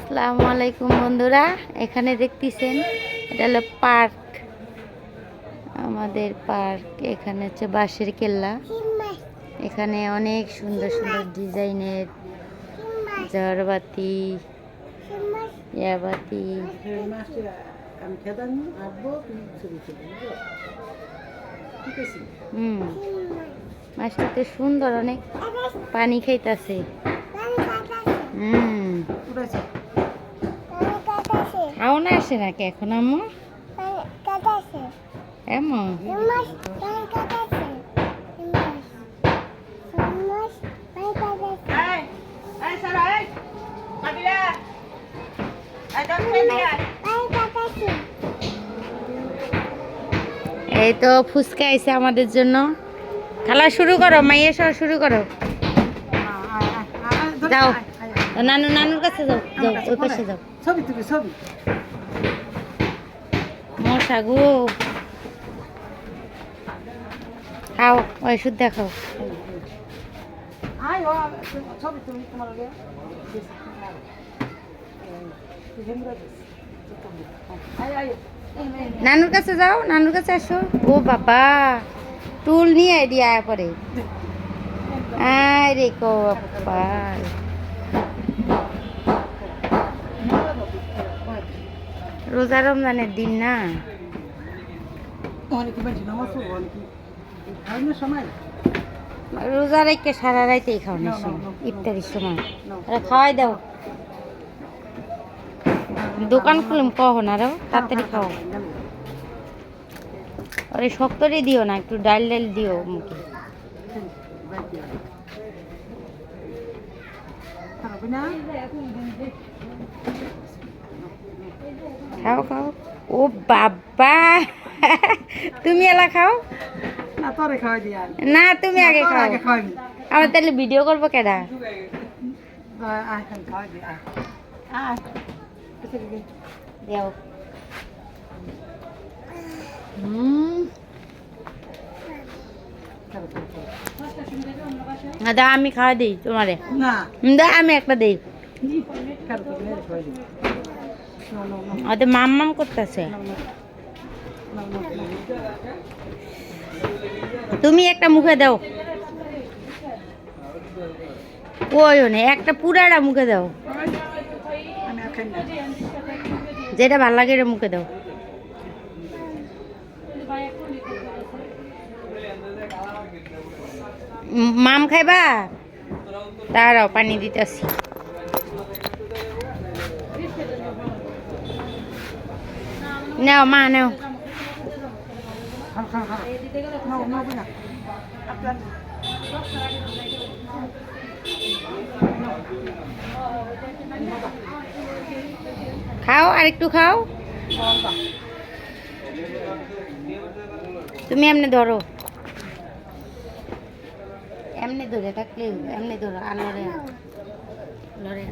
আসসালামু আলাইকুম বন্ধুরা, এখানে দেখতেছেন এটা হলো পার্ক, আমাদের পার্ক। এখানে হচ্ছে বাঁশের কেল্লা। এখানে অনেক সুন্দর সুন্দর ডিজাইনের ঝাড়বাতি, ইয়াবাতি। মাছটাতে সুন্দর, অনেক পানি খাইতেছে। খাও না আসে নাকি এখন আম্মু? এমন এই তো ফুচকা আইছে আমাদের জন্য। খেলা শুরু করো, মাইয়া সহ শুরু করো। যাও নানুর কাছে যাও, যাও ওই পাশে যাও। মশা গো, খাও ওষুধ দেখাও। নানুর কাছে যাও, নানুর কাছে আসো। ও বাবা, টুল নিয়ে দিয়া পরে। আরে কো বাবা, রোজা রমজানের দিন না, রোজা রেখে সারা রাইতেই খাওয়ানোর সময়, ইফতারির সময় খাওয়াই দাও। দোকান খুলুম কখন আরো তাড়াতাড়ি খাও। আরে শক্তরে দিও না, একটু ডাল ডাল দিও মুখে। খাও খাও। ও বাবা, তুমি এলা খাও না, তুমি আগে খাও। আমার তাহলে ভিডিও করবো কেডা? দাও আমি খাওয়া দিই তোমারে। দাও আমি একটা দিই। মাম করতেছে। তুমি একটা মুখে দাও। ওই একটা পুরাটা মুখে দাও, যেটা ভাল লাগে এটা মুখে দাও। মাম খাইবা? তারাও পানি দিতেছি। নাও মা নাও। খাও আর একটু খাও। তুমি এমনি ধরো, এমনি ধরে থাকলে এমনি ধরো। আর লড়ে লড়ে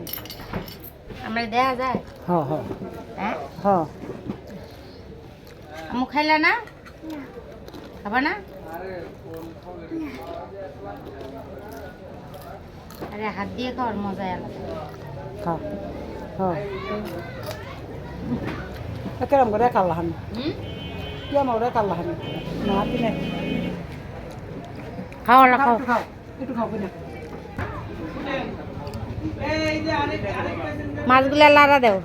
আমরা দেয়া যায়। হ্যাঁ আমু খাইলা না? খাবা না? আরে হাত দিয়ে খাওয়ার মজাই আলাদা। খাও কেরম করে কাল্লাহান কেমন করে কাল্লাহান না দিনে খাও না, খাও একটু খাও না। মাছগুলা লাড়া দাও,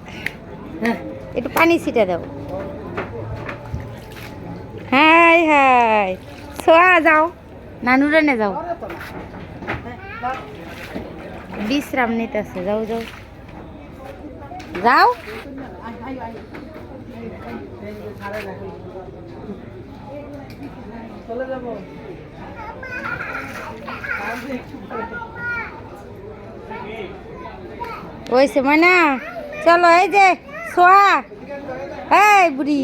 একটু পানি ছিটে দাও। হাই হাই সোয়া যাও, নানুরে নে যাও, বিশ্রাম নিতেছে। যাও যাও যাও। ওই সময় না, চলো এই যে সোয়া, এই বুড়ি